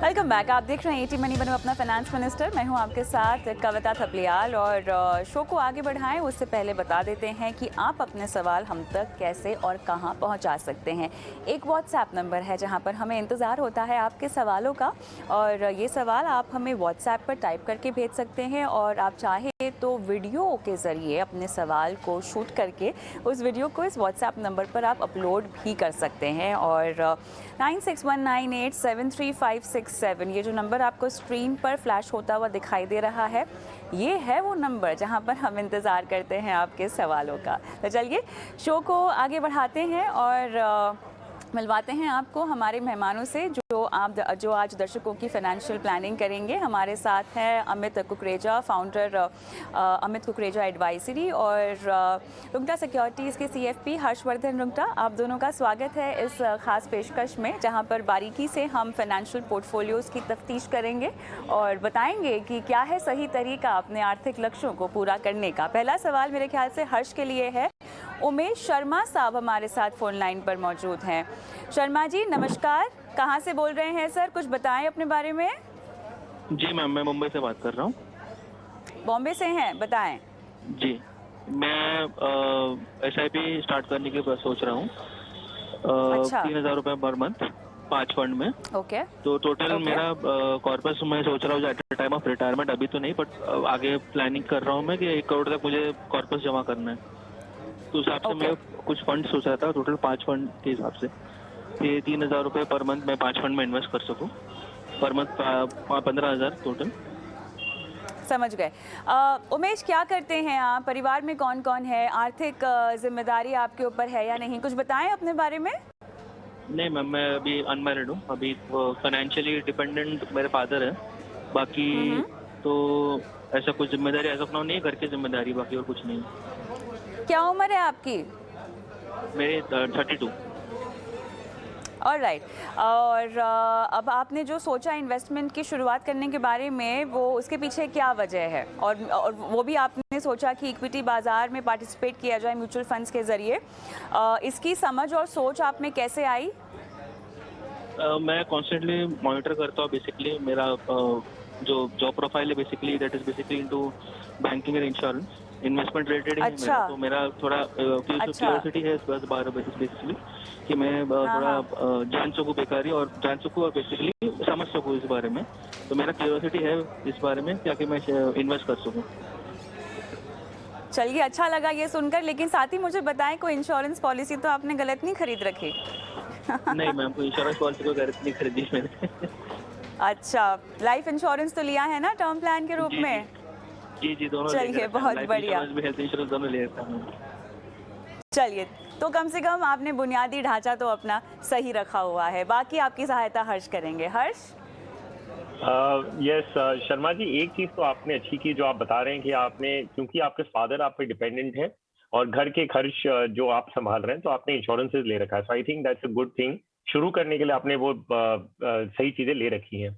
Welcome back. आप देख रहे हैं एटी मनी बनूं अपना फाइनेंस मिनिस्टर। मैं हूं आपके साथ कविता थपलियाल। और शो को आगे बढ़ाएं उससे पहले बता देते हैं कि आप अपने सवाल हम तक कैसे और कहां पहुंचा सकते हैं। एक व्हाट्सएप नंबर है जहां पर हमें इंतज़ार होता है आपके सवालों का, और ये सवाल आप हमें व्हाट्सएप पर टाइप करके भेज सकते हैं। और आप चाहें तो वीडियो के ज़रिए अपने सवाल को शूट करके उस वीडियो को इस व्हाट्सएप नंबर पर आप अपलोड भी कर सकते हैं। और 9619873567 ये जो नंबर आपको स्क्रीन पर फ्लैश होता हुआ दिखाई दे रहा है, ये है वो नंबर जहां पर हम इंतज़ार करते हैं आपके सवालों का। तो चलिए शो को आगे बढ़ाते हैं और मिलवाते हैं आपको हमारे मेहमानों से जो आज दर्शकों की फाइनेंशियल प्लानिंग करेंगे। हमारे साथ हैं अमित कुकरेजा, फाउंडर अमित कुकरेजा एडवाइजरी, और रुंगटा सिक्योरिटीज़ के CFP हर्षवर्धन रुंगटा। आप दोनों का स्वागत है इस खास पेशकश में जहां पर बारीकी से हम फाइनेंशियल पोर्टफोलियोज़ की तफ्तीश करेंगे और बताएंगे कि क्या है सही तरीका अपने आर्थिक लक्ष्यों को पूरा करने का। पहला सवाल मेरे ख्याल से हर्ष के लिए है। उमेश शर्मा साहब हमारे साथ फोन लाइन पर मौजूद हैं। शर्मा जी नमस्कार, कहाँ से बोल रहे हैं सर? कुछ बताएं अपने बारे में। जी मैम, मैं मुंबई से बात कर रहा हूँ। बॉम्बे से हैं, बताएं। जी, मैं SIP स्टार्ट करने की सोच रहा हूँ। अच्छा। 3,000 रुपये पर मंथ 5 फंड में। ओके। तो टोटल ओके। मेरा कॉर्पस मैं सोच रहा हूँ at the time of retirement, अभी तो नहीं, बट आगे प्लानिंग कर रहा हूँ मैं कि 1 करोड़ तक मुझे कॉर्पस जमा करना है। तो उस हिसाब से मैं कुछ फंड सोच रहा था, टोटल 5 फंड के हिसाब से कि 3,000 रुपये पर मंथ मैं 5 फंड में इन्वेस्ट कर सकूँ। Per month 15,000 total. समझ गए। उमेश, क्या करते हैं आप? परिवार में कौन कौन है? आर्थिक जिम्मेदारी आपके ऊपर है या नहीं? कुछ बताएं अपने बारे में। नहीं मैम, मैं अभी अनमैरिड हूँ। अभी फाइनेंशियली डिपेंडेंट मेरे फादर है। बाकी तो ऐसा कुछ जिम्मेदारी ऐसा अपना नहीं है, घर की जिम्मेदारी, बाकी और कुछ नहीं। क्या उम्र है आपकी? मेरे 32। ऑलराइट। और अब आपने जो सोचा इन्वेस्टमेंट की शुरुआत करने के बारे में, वो उसके पीछे क्या वजह है? और वो भी आपने सोचा कि इक्विटी बाज़ार में पार्टिसिपेट किया जाए म्यूचुअल फंड्स के ज़रिए। इसकी समझ और सोच आप में कैसे आई? मैं कॉन्स्टेंटली मॉनिटर करता हूँ। बेसिकली मेरा जो जॉब प्रोफाइल है basically that is basically into banking and insurance, investment related ही है अच्छा। मेरा। तो मेरा थोड़ा क्यूरियोसिटी है इस बारे में बेसिकली कि मैं थोड़ा जान सकूँ बेकारी और जान सकूँ और बेसिकली समझ सकूँ इस बारे में। तो मेरा क्यूरियोसिटी है इस बारे में ताकि मैं इन्वेस्ट कर सकूँ। चलिए, अच्छा लगा ये सुनकर, लेकिन साथ ही मुझे बताएं कोई इंश्योरेंस पॉलिसी तो आपने गलत नहीं खरीद रखी? नहीं मैम, कोई इंश्योरेंस पॉलिसी को गलत नहीं खरीदी मैंने। अच्छा, लाइफ इंश्योरेंस तो लिया है ना टर्म प्लान के रूप में? जी दोनों। चलिए, बहुत बढ़िया। हेल्थ इंश्योरेंस दोनों ले रखा हूँ। चलिए, तो कम से कम आपने बुनियादी ढांचा तो अपना सही रखा हुआ है। बाकी आपकी सहायता हर्ष करेंगे। हर्ष। यस शर्मा जी, एक चीज तो आपने अच्छी की जो आप बता रहे हैं कि आपने, क्योंकि आपके फादर आप पे डिपेंडेंट है और घर के खर्च जो आप संभाल रहे हैं, तो आपने इंश्योरेंसेज ले रखा है। So I think that's a good thing. शुरू करने के लिए आपने वो सही चीजें ले रखी हैं।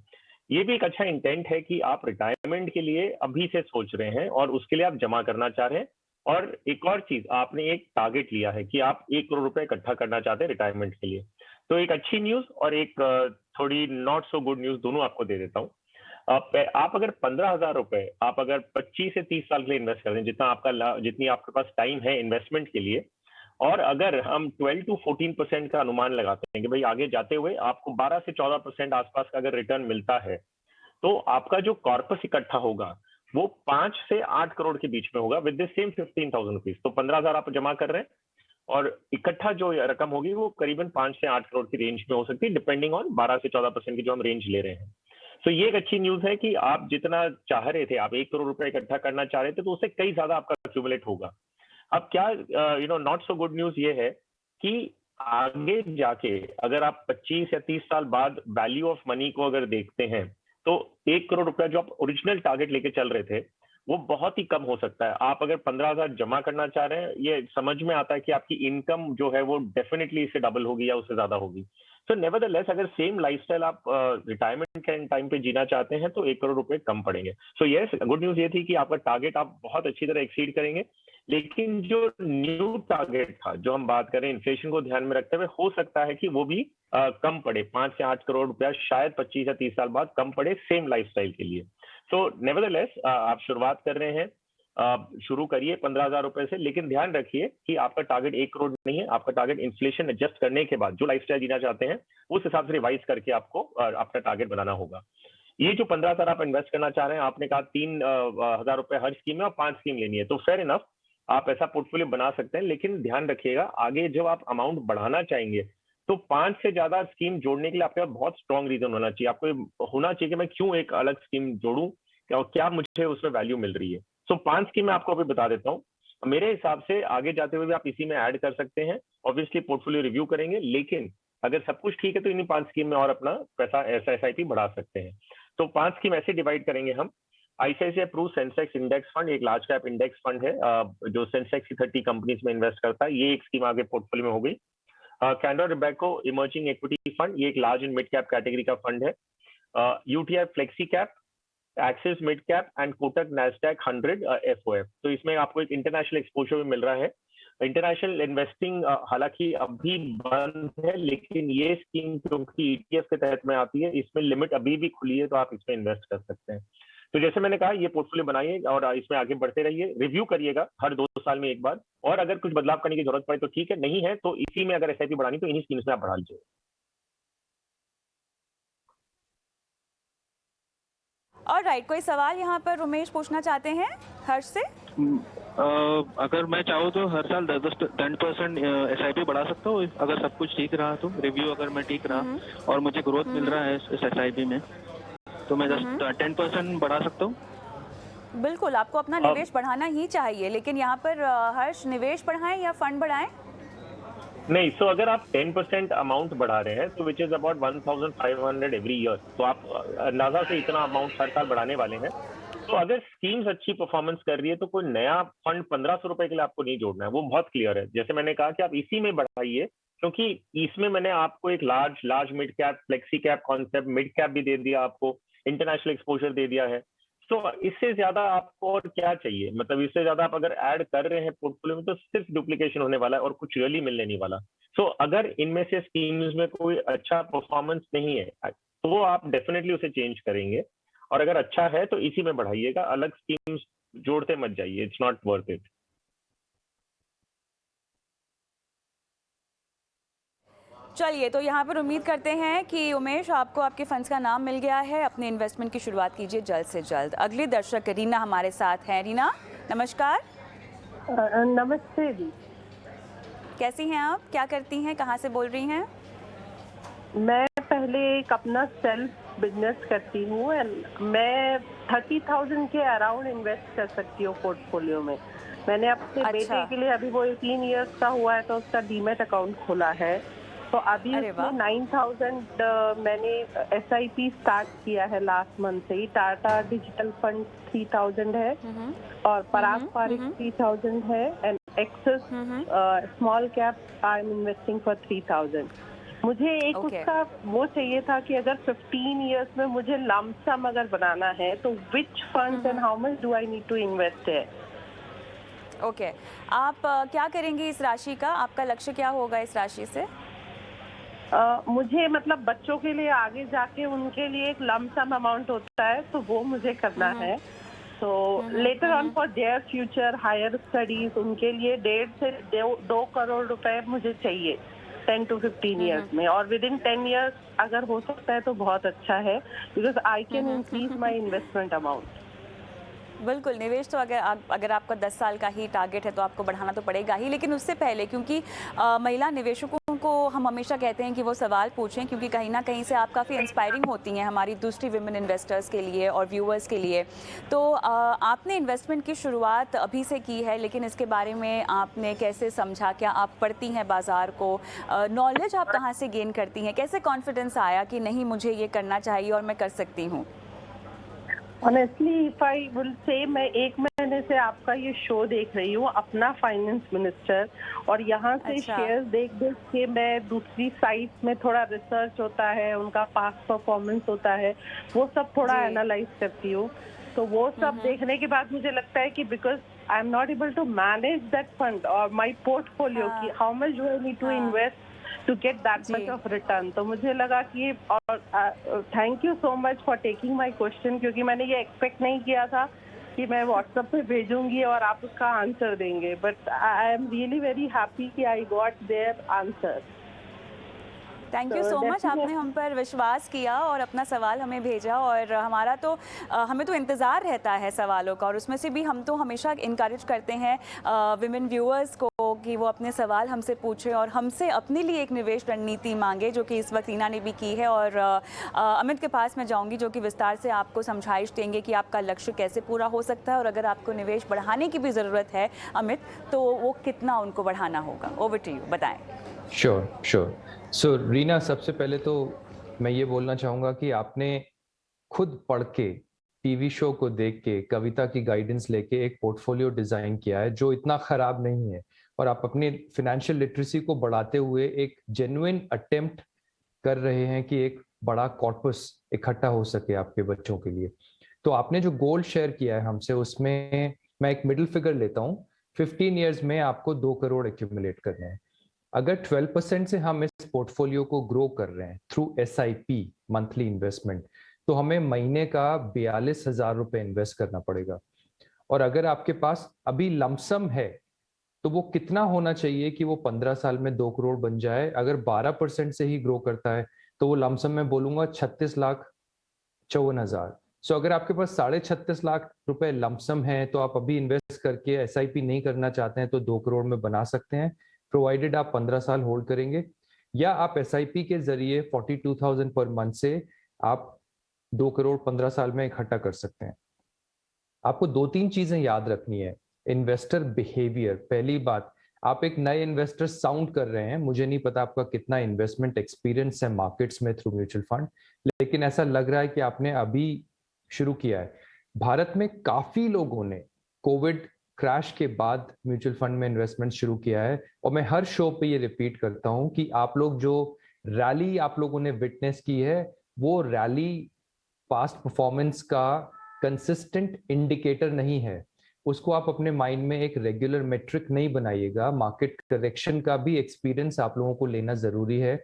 ये भी एक अच्छा इंटेंट है कि आप रिटायरमेंट के लिए अभी से सोच रहे हैं और उसके लिए आप जमा करना चाह रहे हैं। और एक और चीज, आपने एक टारगेट लिया है कि आप 1 करोड़ रुपए इकट्ठा करना चाहते हैं रिटायरमेंट के लिए। तो एक अच्छी न्यूज और एक थोड़ी नॉट सो गुड न्यूज दोनों आपको दे देता हूँ। आप अगर 15,000 रुपए आप अगर 25 से 30 साल के लिए इन्वेस्ट कर दें, जितनी आपके पास टाइम है इन्वेस्टमेंट के लिए, और अगर हम 12 to 14% का अनुमान लगाते हैं कि भाई आगे जाते हुए आपको 12 से 14% आसपास का अगर रिटर्न मिलता है, तो आपका जो कॉर्पस इकट्ठा होगा वो 5 से 8 करोड़ के बीच में होगा विद द सेम 15,000 रुपीज। तो 15,000 आप जमा कर रहे हैं और इकट्ठा जो रकम होगी वो करीबन 5 से 8 करोड़ की रेंज में हो सकती है, डिपेंडिंग ऑन 12 से 14% की जो हम रेंज ले रहे हैं। तो ये एक अच्छी न्यूज है कि आप जितना चाह रहे थे, आप 1 करोड़ रुपए इकट्ठा करना चाह रहे थे, तो उससे कई ज्यादा आपका एक्यूमुलेट होगा। अब क्या नॉट सो गुड न्यूज ये है कि आगे जाके अगर आप 25 या 30 साल बाद वैल्यू ऑफ मनी को अगर देखते हैं, तो 1 करोड़ रुपया जो आप ओरिजिनल टारगेट लेके चल रहे थे वो बहुत ही कम हो सकता है। आप अगर 15,000 जमा करना चाह रहे हैं, ये समझ में आता है कि आपकी इनकम जो है वो डेफिनेटली इससे डबल होगी या उससे ज्यादा होगी। सो नेवरदलेस अगर सेम लाइफस्टाइल आप रिटायरमेंट के टाइम पे जीना चाहते हैं, तो 1 करोड़ रुपए कम पड़ेंगे। सो यस, गुड न्यूज ये थी कि आपका टारगेट आप बहुत अच्छी तरह एक्सीड करेंगे। लेकिन जो न्यू टारगेट था, जो हम बात करें इन्फ्लेशन को ध्यान में रखते हुए, हो सकता है कि वो भी कम पड़े, 5 से 8 करोड़ रुपया शायद 25 या 30 साल बाद कम पड़े सेम लाइफस्टाइल के लिए। सो नेवरदलेस आप शुरुआत कर रहे हैं, शुरू करिए 15,000 रुपए से, लेकिन ध्यान रखिए कि आपका टारगेट 1 करोड़ नहीं है, आपका टारगेट इन्फ्लेशन एडजस्ट करने के बाद जो लाइफस्टाइल जीना चाहते हैं उस हिसाब से रिवाइज करके आपको अपना टारगेट बनाना होगा। ये जो 15,000 आप इन्वेस्ट करना चाह रहे हैं, आपने कहा 3,000 रुपए हर स्कीम में और 5 स्कीम लेनी है, तो फेयर इनफ, आप ऐसा पोर्टफोलियो बना सकते हैं, लेकिन ध्यान रखिएगा आगे जब आप अमाउंट बढ़ाना चाहेंगे तो 5 से ज्यादा स्कीम जोड़ने के लिए आपके पास बहुत स्ट्रॉन्ग रीजन होना चाहिए। आपको ये होना चाहिए कि मैं क्यों एक अलग स्कीम जोड़ूं और क्या मुझे उसमें वैल्यू मिल रही है। सो 5 स्कीम मैं आपको अभी बता देता हूँ। मेरे हिसाब से आगे जाते हुए भी आप इसी में ऐड कर सकते हैं। ऑब्वियसली पोर्टफोलियो रिव्यू करेंगे, लेकिन अगर सब कुछ ठीक है तो इन्हीं 5 स्कीम में और अपना पैसा SIP बढ़ा सकते हैं। तो 5 स्कीम ऐसे डिवाइड करेंगे हम। ICICI Pru Sensex index fund एक लार्ज कैप इंडेक्स फंड है, जो सेंसेक्स की 30 कंपनीज में इन्वेस्ट करता है। ये एक स्कीम आगे पोर्टफोलियो में हो गई। Canara Robeco emerging equity fund, ये एक large and mid cap category का फंड है। UTI flexi cap, axis mid cap and Kotak Nasdaq 100 FOF। तो इसमें आपको एक इंटरनेशनल एक्सपोजर भी मिल रहा है। इंटरनेशनल इन्वेस्टिंग हालांकि अभी बंद है, लेकिन ये स्कीम क्योंकि ETF के तहत में आती है, इसमें लिमिट अभी भी खुली है, तो आप इसमें इन्वेस्ट कर सकते हैं। तो जैसे मैंने कहा, ये पोर्टफोलियो बनाइए और इसमें आगे बढ़ते रहिए, रिव्यू करिएगा हर 2 साल में एक बार, और अगर कुछ बदलाव करने की जरूरत पड़े तो ठीक है, नहीं है तो इसी में अगर SIP बढ़ानी तो इन्हीं स्कीम्स में आप बढ़ा लीजिए। ऑलराइट, कोई सवाल यहाँ पर उमेश पूछना चाहते हैं हर्ष से? अगर मैं चाहूँ तो हर साल 10% SIP बढ़ा सकता हूँ, अगर सब कुछ ठीक रहा तो, रिव्यू अगर मैं ठीक रहा और मुझे ग्रोथ मिल रहा है इस SIP में, तो मैं 10% बढ़ा सकता हूँ। बिल्कुल, आपको अपना निवेश बढ़ाना ही चाहिए, लेकिन यहाँ पर हर्ष निवेश बढ़ाएं या फंड बढ़ाएं? नहीं, सो अगर आप 10% अमाउंट बढ़ा रहे हैं तो which is about 1,500 every year, तो आप अंदाजा से इतना अमाउंट हर साल बढ़ाने वाले हैं। तो अगर स्कीम्स अच्छी परफॉर्मेंस कर रही है तो कोई नया फंड 1,500 रुपए के लिए आपको नहीं जोड़ना है, वो बहुत क्लियर है। जैसे मैंने कहा कि आप इसी में बढ़ाइए, क्योंकि इसमें मैंने आपको एक large mid cap flexi cap concept, mid cap भी दे दिया, आपको इंटरनेशनल एक्सपोजर दे दिया है। तो इससे ज्यादा आपको और क्या चाहिए? मतलब इससे ज्यादा आप अगर ऐड कर रहे हैं पोर्टफोलियो में तो सिर्फ डुप्लीकेशन होने वाला है और कुछ रियली मिलने नहीं वाला। सो अगर इनमें से स्कीम्स में कोई अच्छा परफॉर्मेंस नहीं है तो आप डेफिनेटली उसे चेंज करेंगे, और अगर अच्छा है तो इसी में बढ़ाइएगा, अलग स्कीम्स जोड़ते मत जाइए, इट्स नॉट वर्थ इट। चलिए, तो यहाँ पर उम्मीद करते हैं कि उमेश आपको आपके फंड्स का नाम मिल गया है। अपने इन्वेस्टमेंट की शुरुआत कीजिए जल्द से जल्द। अगली दर्शक रीना हमारे साथ हैं। रीना, नमस्कार। नमस्ते जी। कैसी हैं आप? क्या करती हैं? कहाँ से बोल रही हैं? मैं पहले एक अपना सेल्फ बिजनेस करती हूँ एंड मैं 30,000 के अराउंड इन्वेस्ट कर सकती हूँ पोर्टफोलियो में। मैंने अपने बेटे के लिए, अभी वो 18 इयर्स का हुआ है तो उसका डीमैट अकाउंट खोला है, तो अभी उसमें 9,000 मैंने SIP स्टार्ट किया है लास्ट मंथ से ही। टाटा डिजिटल फंड 3,000 है और पराग पारिक 3,000 है and Axis small cap I am investing for 3,000। मुझे एक उसका वो चाहिए था कि अगर 15 इयर्स में मुझे लंप सम अगर बनाना है तो which funds and how much do I need to invest है। ओके, आप क्या करेंगे इस राशि का? आपका लक्ष्य क्या होगा इस राशि से? मुझे मतलब बच्चों के लिए आगे जाके उनके लिए एक लंप सम अमाउंट होता है तो वो मुझे करना है। तो later on for their future higher studies, उनके लिए 1.5 से 2 करोड़ रुपए मुझे चाहिए 10 to 15 ईयर्स में, और विद इन 10 ईयर्स अगर हो सकता है तो बहुत अच्छा है, because I can increase my investment amount. बिल्कुल, निवेश तो अगर आपका 10 साल का ही टारगेट है तो आपको बढ़ाना तो पड़ेगा ही, लेकिन उससे पहले क्योंकि महिला निवेशकों को हम हमेशा कहते हैं कि वो सवाल पूछें, क्योंकि कहीं ना कहीं से आप काफ़ी इंस्पायरिंग होती हैं हमारी दूसरी विमेन इन्वेस्टर्स के लिए और व्यूअर्स के लिए। तो आपने इन्वेस्टमेंट की शुरुआत अभी से की है, लेकिन इसके बारे में आपने कैसे समझा? क्या आप पढ़ती हैं बाज़ार को? नॉलेज आप कहाँ से गेन करती हैं? कैसे कॉन्फिडेंस आया कि नहीं, मुझे ये करना चाहिए और मैं कर सकती हूँ? Honestly if I will say, मैं 1 महीने से आपका ये शो देख रही हूँ, अपना फाइनेंस मिनिस्टर, और यहाँ से शेयर्स देख के मैं दूसरी साइट में थोड़ा रिसर्च होता है, उनका पास्ट परफॉर्मेंस होता है, वो सब थोड़ा एनालाइज करती हूँ। तो वो सब देखने के बाद मुझे लगता है कि because I am not able to manage that fund और माय पोर्टफोलियो हाँ। की how much do I need to हाँ। इन्वेस्ट टू गेट दैट जी। Much of return. तो मुझे लगा कि और thank you so much for taking my question, क्योंकि मैंने ये एक्सपेक्ट नहीं किया था कि मैं व्हाट्सएप पे भेजूंगी और आप उसका आंसर देंगे, but I am really very happy कि I got their answer. Thank you so much, आपने हम पर विश्वास किया और अपना सवाल हमें भेजा, और हमारा तो हमें तो इंतज़ार रहता है सवालों का, और उसमें से भी हम तो हमेशा इनकरेज करते हैं विमेन व्यूअर्स को कि वो अपने सवाल हमसे पूछें और हमसे अपने लिए एक निवेश रणनीति मांगे, जो कि इस वक्त रीना ने भी की है। और अमित के पास मैं जाऊंगी जो कि विस्तार से आपको समझाइश देंगे कि आपका लक्ष्य कैसे पूरा हो सकता है, और अगर आपको निवेश बढ़ाने की भी ज़रूरत है अमित, तो वो कितना उनको बढ़ाना होगा। ओवर टू यू, बताएं। श्योर। सो रीना, सबसे पहले तो मैं ये बोलना चाहूँगा कि आपने खुद पढ़ के, टीवी शो को देख के, कविता की गाइडेंस लेके एक पोर्टफोलियो डिजाइन किया है जो इतना खराब नहीं है, और आप अपनी फाइनेंशियल लिटरेसी को बढ़ाते हुए एक जेन्युइन अटेम्प्ट कर रहे हैं कि एक बड़ा कॉर्पस इकट्ठा हो सके आपके बच्चों के लिए। तो आपने जो गोल शेयर किया है हमसे, उसमें मैं एक मिडिल फिगर लेता हूँ, 15 ईयर्स में आपको 2 करोड़ एक्यूमुलेट करने हैं। अगर 12% से हम इस पोर्टफोलियो को ग्रो कर रहे हैं थ्रू SIP मंथली इन्वेस्टमेंट, तो हमें महीने का 42,000 रुपए इन्वेस्ट करना पड़ेगा। और अगर आपके पास अभी लमसम है, तो वो कितना होना चाहिए कि वो 15 साल में 2 करोड़ बन जाए? अगर 12% से ही ग्रो करता है तो वो लमसम में बोलूंगा 36,54,000। सो अगर आपके पास 36.5 लाख रुपए लमसम है, तो आप अभी इन्वेस्ट करके SIP नहीं करना चाहते हैं तो 2 करोड़ में बना सकते हैं, प्रोवाइडेड आप 15 साल होल्ड करेंगे, या आप SIP के जरिए 42,000 पर मंथ से आप 2 करोड़ 15 साल में इकट्ठा कर सकते हैं। आपको 2-3 चीजें याद रखनी है। इन्वेस्टर बिहेवियर, पहली बात, आप एक नए इन्वेस्टर साउंड कर रहे हैं, मुझे नहीं पता आपका कितना इन्वेस्टमेंट एक्सपीरियंस है मार्केट्स में थ्रू म्यूचुअल फंड, लेकिन ऐसा लग रहा है कि आपने अभी शुरू किया है। भारत में काफी लोगों ने कोविड क्रैश के बाद म्यूचुअल फंड में इन्वेस्टमेंट शुरू किया है, और मैं हर शो पे ये रिपीट करता हूं कि आप लोग जो रैली आप लोगों ने विटनेस की है, वो रैली पास्ट परफॉर्मेंस का कंसिस्टेंट इंडिकेटर नहीं है। उसको आप अपने माइंड में एक रेगुलर मेट्रिक नहीं बनाइएगा। मार्केट करेक्शन का भी एक्सपीरियंस आप लोगों को लेना जरूरी है।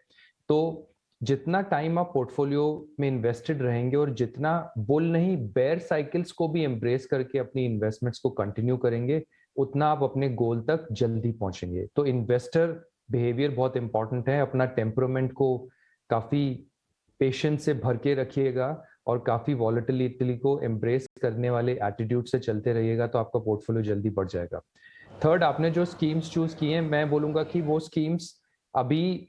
तो जितना टाइम आप पोर्टफोलियो में इन्वेस्टेड रहेंगे और जितना बुल नहीं बेयर साइकिल्स को भी एम्ब्रेस करके अपनी इन्वेस्टमेंट्स को कंटिन्यू करेंगे, उतना आप अपने गोल तक जल्दी पहुंचेंगे। तो इन्वेस्टर बिहेवियर बहुत इंपॉर्टेंट है। अपना टेम्परामेंट को काफी पेशेंस से भर के रखिएगा और काफी वॉलेटिलिटी को एम्ब्रेस करने वाले एटीट्यूड से चलते रहिएगा, तो आपका पोर्टफोलियो जल्दी बढ़ जाएगा। थर्ड, आपने जो स्कीम्स चूज की हैं, मैं बोलूंगा कि वो स्कीम्स अभी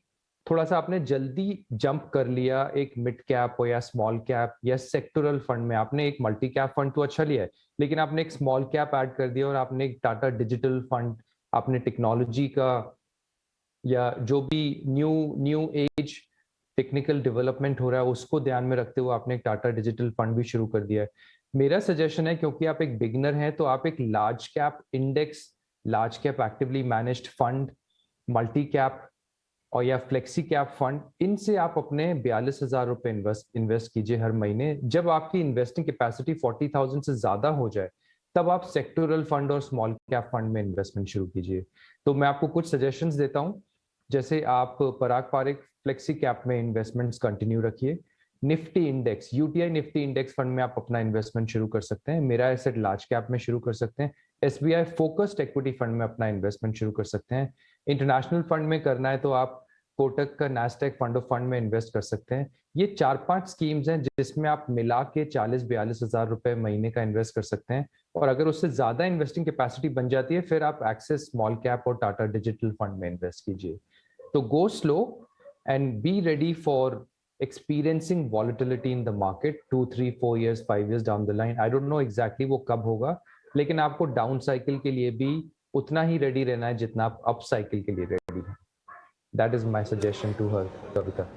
थोड़ा सा आपने जल्दी जंप कर लिया एक मिड कैप या स्मॉल कैप या सेक्टोरल फंड में। आपने एक मल्टी कैप फंड तो अच्छा लिया है, लेकिन आपने एक स्मॉल कैप ऐड कर दिया और आपने एक टाटा डिजिटल फंड, आपने टेक्नोलॉजी का या जो भी न्यू एज टेक्निकल डेवलपमेंट हो रहा है उसको ध्यान में रखते हुए आपने एक टाटा डिजिटल फंड भी शुरू कर दिया है। मेरा सजेशन है, क्योंकि आप एक बिगिनर हैं, तो आप एक large cap index, large cap actively managed fund, multi cap और या फ्लेक्सी कैप फंड, इनसे आप अपने 42,000 रुपए इन्वेस्ट कीजिए हर महीने। जब आपकी इन्वेस्टिंग कैपेसिटी 40,000 से ज्यादा हो जाए, तब आप सेक्टोरल फंड और स्मॉल कैप फंड में इन्वेस्टमेंट शुरू कीजिए। तो मैं आपको कुछ सजेशंस देता हूं, जैसे आप पराग पारिक फ्लेक्सी कैप में इन्वेस्टमेंट्स कंटिन्यू रखिए। Nifty index, UTI Nifty index fund में आप अपना इन्वेस्टमेंट शुरू कर सकते हैं। मेरा एसेट लार्ज कैप में शुरू कर सकते हैं। SBI फोकस्ड इक्विटी फंड में अपना इन्वेस्टमेंट शुरू कर सकते हैं। इंटरनेशनल फंड में करना है तो आप कोटक का नैस्डैक फंड ऑफ फंड में इन्वेस्ट कर सकते हैं। ये 4-5 स्कीम्स हैं जिसमें आप मिला के 40-42,000 रुपए महीने का इन्वेस्ट कर सकते हैं, और अगर उससे ज्यादा इन्वेस्टिंग कैपेसिटी बन जाती है, फिर आप एक्सेस स्मॉल कैप और टाटा डिजिटल फंड में इन्वेस्ट कीजिए। तो go slow and be ready for experiencing volatility in the market 2, 3, 4 years, 5 years down the line. I don't know exactly वो कब होगा, लेकिन आपको डाउन साइकिल के लिए भी उतना ही रेडी रहना है जितना आप अप साइकिल के लिए रेडी हैं। That is my suggestion to her, कविता।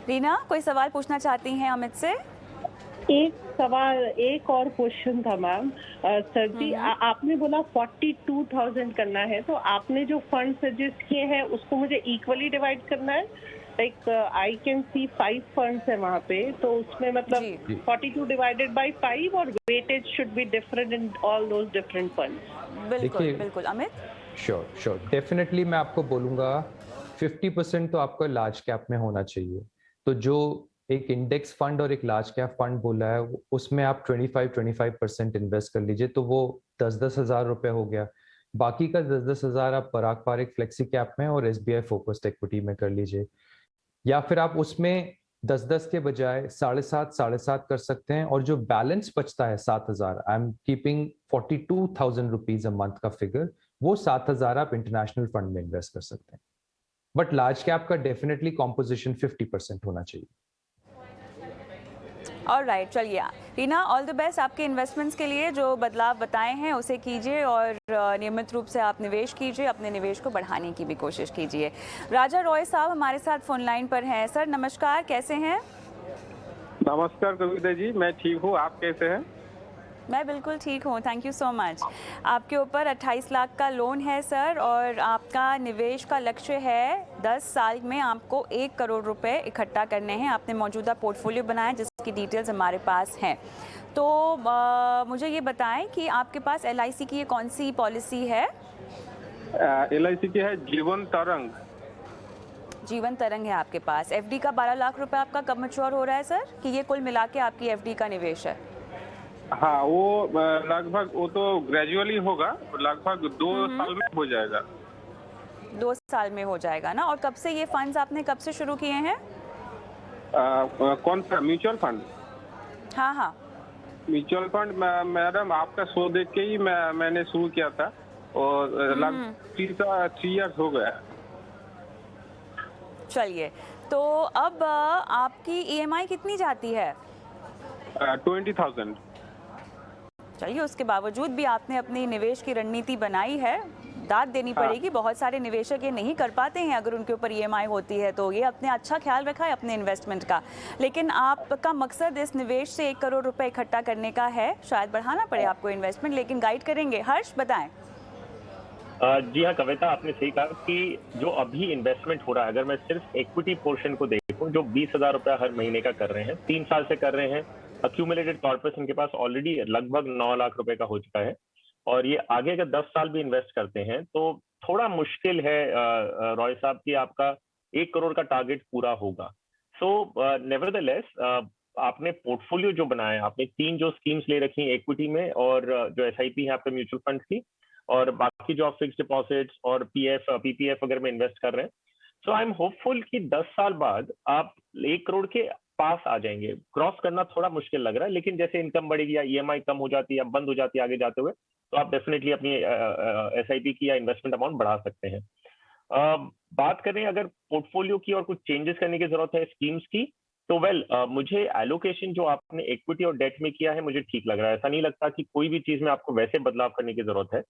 रीना, कोई सवाल पूछना चाहती हैं अमित से? एक और क्वेश्चन था मैम। सर जी, आपने बोला 42,000 करना है, तो आपने जो फंड सजेस्ट किए हैं उसको मुझे इक्वली डिवाइड करना है like I can see 5 funds है वहाँ पे, तो उसमें मतलब जी। 42 डिवाइडेड बाय 5 और weightage should be different in all those different funds. बिल्कुल देखिए- बिल्कुल अमित। श्योर डेफिनेटली मैं आपको बोलूंगा 50% तो आपका लार्ज कैप में होना चाहिए। तो जो एक इंडेक्स फंड और एक लार्ज कैप फंड बोला है उसमें आप 25% इन्वेस्ट कर लीजिए, तो वो 10-10 हजार रुपए हो गया। बाकी का 10-10 हजार आप पराग पारिक फ्लेक्सी कैप में और SBI फोकस्ड इक्विटी में कर लीजिए, या फिर आप उसमें 10-10 के बजाय 7.5 कर सकते हैं, और जो बैलेंस बचता है 7,000, I am keeping 42,000 rupees a month का फिगर, वो 7,000 आप इंटरनेशनल फंड में इन्वेस्ट कर सकते हैं। बट लार्ज कैप का डेफिनेटली कॉम्पोजिशन 50% होना चाहिए। ऑलराइट, चलिए रीना, ऑल द बेस्ट आपके इन्वेस्टमेंट्स के लिए। जो बदलाव बताए हैं उसे कीजिए और नियमित रूप से आप निवेश कीजिए, अपने निवेश को बढ़ाने की भी कोशिश कीजिए। राजा रॉय साहब हमारे साथ फोन लाइन पर हैं। सर नमस्कार, कैसे हैं? नमस्कार कविता जी, मैं ठीक हूँ, आप कैसे हैं? मैं बिल्कुल ठीक हूँ, थैंक यू सो मच। आपके ऊपर 28 लाख का लोन है सर, और आपका निवेश का लक्ष्य है 10 साल में आपको 1 करोड़ रुपए इकट्ठा करने हैं। आपने मौजूदा पोर्टफोलियो बनाया जिसकी डिटेल्स हमारे पास हैं। तो मुझे ये बताएं कि आपके पास LIC की ये कौन सी पॉलिसी है? LIC की है जीवन तरंग। जीवन तरंग है आपके पास। FD का 12 लाख रुपए आपका कब मैच्योर हो रहा है सर, कि ये कुल मिला के आपकी FD का निवेश है? हाँ, वो लगभग वो तो ग्रेजुअली होगा, लगभग 2 साल में हो जाएगा। 2 साल में हो जाएगा ना। और कब से ये फंड्स आपने कब से शुरू किए हैं? कौन सा म्यूचुअल फंड? हाँ हाँ। म्यूचुअल फंड मैडम आपका शो देख के ही मैंने शुरू किया था, और लगभग 3 इयर्स हो गया। चलिए, तो अब आपकी EMI कितनी जाती है? 20,000। चलिए, उसके बावजूद भी आपने अपनी निवेश की रणनीति बनाई है। दाद देनी पड़ेगी, बहुत सारे निवेशक ये नहीं कर पाते हैं अगर उनके ऊपर EMI होती है, तो ये अपने अच्छा ख्याल रखा है अपने इन्वेस्टमेंट का। लेकिन आपका मकसद इस निवेश से 1 करोड़ रुपए इकट्ठा करने का है। शायद बढ़ाना पड़े आपको इन्वेस्टमेंट, लेकिन गाइड करेंगे। हर्ष बताएं। जी हाँ कविता, आपने सही कहा कि जो अभी इन्वेस्टमेंट हो रहा है, अगर मैं सिर्फ इक्विटी पोर्शन को देखूं, जो 20,000 रुपया हर महीने का कर रहे हैं, 3 साल से कर रहे हैं, अक्यूमुलेटेड कॉर्पस इनके पास ऑलरेडी लगभग 9 लाख रुपए का हो चुका है, और ये आगे अगर 10 साल भी इन्वेस्ट करते हैं तो थोड़ा मुश्किल है रॉय साहब कि आपका 1 करोड़ का टारगेट पूरा होगा। सो नेवरदलेस आपने पोर्टफोलियो जो बनाया, आपने 3 जो स्कीम्स ले रखी हैं इक्विटी में, और जो SIP है आपके म्यूचुअल फंड की, और बाकी जो आप फिक्स डिपॉजिट्स और PPF वगैरह में इन्वेस्ट कर रहे हैं, सो आई एम होपफुल कि 10 साल बाद आप 1 करोड़ के पास आ जाएंगे। क्रॉस करना थोड़ा मुश्किल लग रहा है, लेकिन जैसे इनकम बढ़ेगी या EMI कम हो जाती है या बंद हो जाती है आगे जाते हुए, तो आप डेफिनेटली अपनी SIP की या इन्वेस्टमेंट अमाउंट बढ़ा सकते हैं। बात करें अगर पोर्टफोलियो की और कुछ चेंजेस करने की जरूरत है स्कीम्स की, तो मुझे एलोकेशन जो आपने इक्विटी और डेट में किया है मुझे ठीक लग रहा है। ऐसा नहीं लगता कि कोई भी चीज में आपको वैसे बदलाव करने की जरूरत है।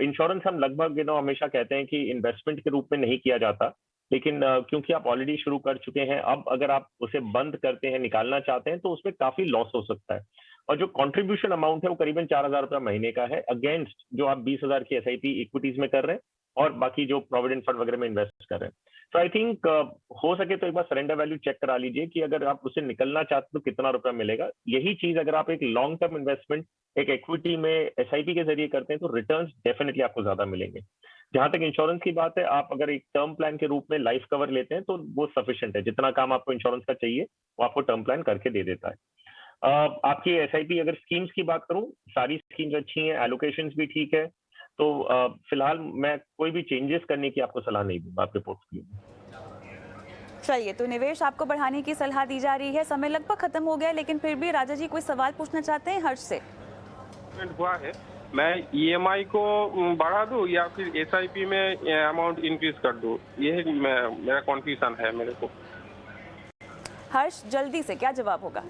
इंश्योरेंस हम लगभग हमेशा कहते हैं कि इन्वेस्टमेंट के रूप में नहीं किया जाता, लेकिन क्योंकि आप ऑलरेडी शुरू कर चुके हैं, अब अगर आप उसे बंद करते हैं, निकालना चाहते हैं, तो उसमें काफी लॉस हो सकता है। और जो कंट्रीब्यूशन अमाउंट है वो करीबन 4,000 रुपया महीने का है, अगेंस्ट जो आप 20,000 की SIP इक्विटीज में कर रहे हैं और बाकी जो प्रोविडेंट फंड वगैरह में इन्वेस्ट कर रहे हैं। तो आई थिंक हो सके तो एक बार सरेंडर वैल्यू चेक करा लीजिए कि अगर आप उसे निकलना चाहते तो कितना रुपया मिलेगा। यही चीज अगर आप एक लॉन्ग टर्म इन्वेस्टमेंट एक इक्विटी में SIP के जरिए करते हैं तो रिटर्न्स डेफिनेटली आपको ज्यादा मिलेंगे। जहां तक इंश्योरेंस की बात है, आप अगर एक टर्म प्लान के रूप में लाइफ कवर लेते हैं तो वो सफिशिएंट है, जितना काम आपको इंश्योरेंस का चाहिए वो आपको टर्म प्लान करके दे देता है। आपकी SIP अगर स्कीम्स की बात करूं, सारी स्कीम्स अच्छी हैं, एलोकेशंस भी ठीक है, तो फिलहाल मैं कोई भी चेंजेस करने की आपको सलाह नहीं दूंगा आपके पोर्टफोलियो में। चलिए, तो निवेश आपको बढ़ाने की सलाह दी जा रही है। समय लगभग खत्म हो गया, लेकिन फिर भी राजा जी कोई सवाल पूछना चाहते हैं हर्ष से? हुआ है, मैं EMI को बढ़ा दूं या फिर SIP में अमाउंट इंक्रीज कर दूं, ये मेरा कन्फ्यूजन है मेरे को। हर्ष, जल्दी से क्या जवाब होगा?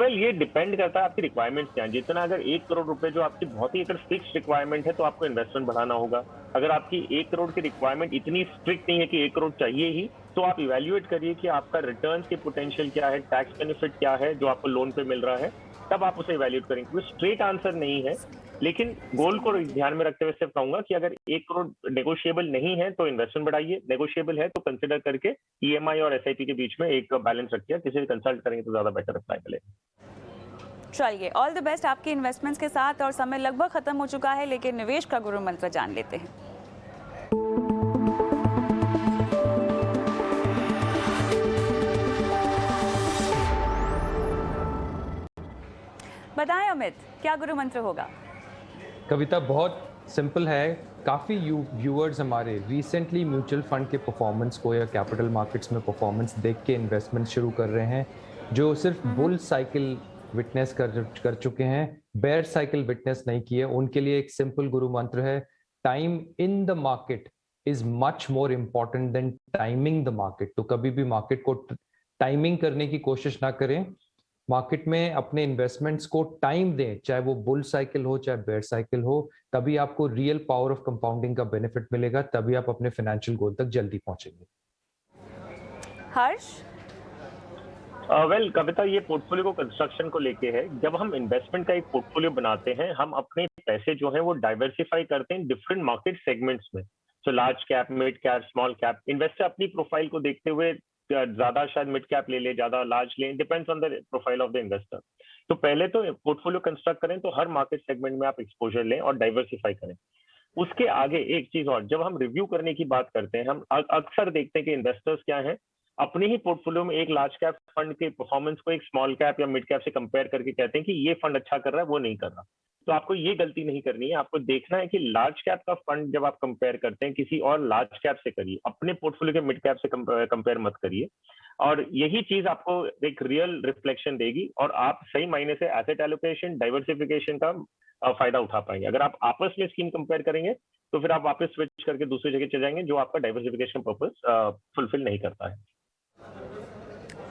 ये डिपेंड करता है आपकी रिक्वायरमेंट्स क्या है। जितना अगर 1 करोड़ रुपए जो आपकी बहुत ही अगर फिक्स रिक्वायरमेंट है तो आपको इन्वेस्टमेंट बढ़ाना होगा। अगर आपकी 1 करोड़ की रिक्वायरमेंट इतनी स्ट्रिक्ट नहीं है कि 1 करोड़ चाहिए ही, तो आप इवेल्युएट करिए कि आपका रिटर्न की पोटेंशियल क्या है, टैक्स बेनिफिट क्या है जो आपको लोन पे मिल रहा है, तब आप उसे इवेल्युएट करेंगे। कोई स्ट्रेट आंसर नहीं है। लेकिन गोल को ध्यान में रखते हुए सिर्फ कहूंगा कि अगर 1 करोड़ नेगोशिएबल नहीं है तो इन्वेस्टमेंट बढ़ाइए, नेगोशिएबल है तो कंसिडर करके ईएमआई और एसआईपी के बीच में एक बैलेंस रखिए, किसी से कंसल्ट करेंगे तो ज्यादा बेटर रिप्लाई मिलेगा। चलिए, ऑल द बेस्ट आपकी इन्वेस्टमेंट्स के साथ। और समय लगभग खत्म हो चुका है, लेकिन निवेश का गुरु मंत्र जान लेते हैं। बताएं अमित, क्या गुरु मंत्र होगा? कविता, बहुत सिंपल है। काफ़ी व्यूअर्स हमारे रिसेंटली म्यूचुअल फंड के परफॉर्मेंस को या कैपिटल मार्केट्स में परफॉर्मेंस देख के इन्वेस्टमेंट शुरू कर रहे हैं, जो सिर्फ बुल साइकिल विटनेस कर चुके हैं, बेयर साइकिल विटनेस नहीं किए। उनके लिए एक सिंपल गुरु मंत्र है, time in the market is much more important than timing the market. तो कभी भी मार्केट को टाइमिंग करने की कोशिश ना करें, मार्केट में अपने इन्वेस्टमेंट्स को टाइम दें, चाहे वो बुल साइकिल हो चाहे बेयर साइकिल हो, तभी आपको रियल पावर ऑफ कंपाउंडिंग का बेनिफिट मिलेगा, तभी आप अपने फाइनेंशियल गोल तक जल्दी पहुंचेंगे। हर्ष? वेल कविता, ये पोर्टफोलियो को कंस्ट्रक्शन को लेके है। जब हम इन्वेस्टमेंट का एक पोर्टफोलियो बनाते हैं, हम अपने पैसे जो हैं वो डाइवर्सिफाई करते हैं डिफरेंट मार्केट सेगमेंट्स में। तो large cap, mid cap, small cap. Investor अपनी प्रोफाइल को देखते हुए ज्यादा शायद मिड कैप ले ले, ज्यादा लार्ज ले, depends on the profile of the investor. तो पहले तो पोर्टफोलियो कंस्ट्रक्ट करें तो हर मार्केट सेगमेंट में आप एक्सपोजर लें और डाइवर्सिफाई करें। उसके आगे एक चीज और, जब हम रिव्यू करने की बात करते हैं, हम अक्सर देखते हैं कि इन्वेस्टर्स क्या है, अपने ही पोर्टफोलियो में एक लार्ज कैप फंड के परफॉर्मेंस को एक स्मॉल कैप या मिड कैप से कंपेयर करके कहते हैं कि ये फंड अच्छा कर रहा है, वो नहीं कर रहा। तो आपको ये गलती नहीं करनी है। आपको देखना है कि लार्ज कैप का फंड जब आप कंपेयर करते हैं किसी और लार्ज कैप से करिए, अपने पोर्टफोलियो के मिड कैप से कंपेयर मत करिए। और यही चीज आपको एक रियल रिफ्लेक्शन देगी और आप सही मायने से एसेट एलोकेशन, डाइवर्सिफिकेशन का फायदा उठा पाएंगे। अगर आप आपस में स्कीम कंपेयर करेंगे तो फिर आप वापस स्विच करके दूसरी जगह चले जाएंगे, जो आपका डाइवर्सिफिकेशन पर्पस फुलफिल नहीं करता है।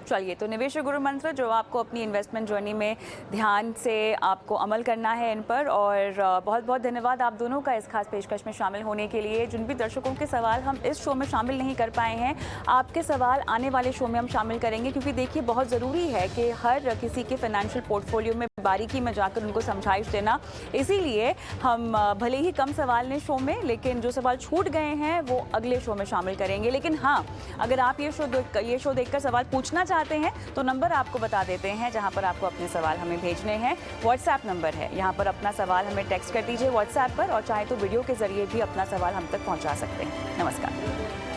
चलिए, तो निवेश गुरु मंत्र जो आपको अपनी इन्वेस्टमेंट जर्नी में ध्यान से आपको अमल करना है इन पर। और बहुत बहुत धन्यवाद आप दोनों का इस खास पेशकश में शामिल होने के लिए। जिन भी दर्शकों के सवाल हम इस शो में शामिल नहीं कर पाए हैं, आपके सवाल आने वाले शो में हम शामिल करेंगे, क्योंकि देखिए बहुत ज़रूरी है कि हर किसी के फाइनेंशियल पोर्टफोलियो में बारीकी में जाकर उनको समझाइश देना। इसीलिए हम भले ही कम सवाल ने शो में, लेकिन जो सवाल छूट गए हैं वो अगले शो में शामिल करेंगे। लेकिन हाँ, अगर आप ये शो देखकर सवाल पूछना चाहते हैं तो नंबर आपको बता देते हैं जहां पर आपको अपने सवाल हमें भेजने हैं। व्हाट्सएप नंबर है, यहां पर अपना सवाल हमें टेक्स्ट कर दीजिए व्हाट्सएप पर, और चाहे तो वीडियो के जरिए भी अपना सवाल हम तक पहुंचा सकते हैं। नमस्कार।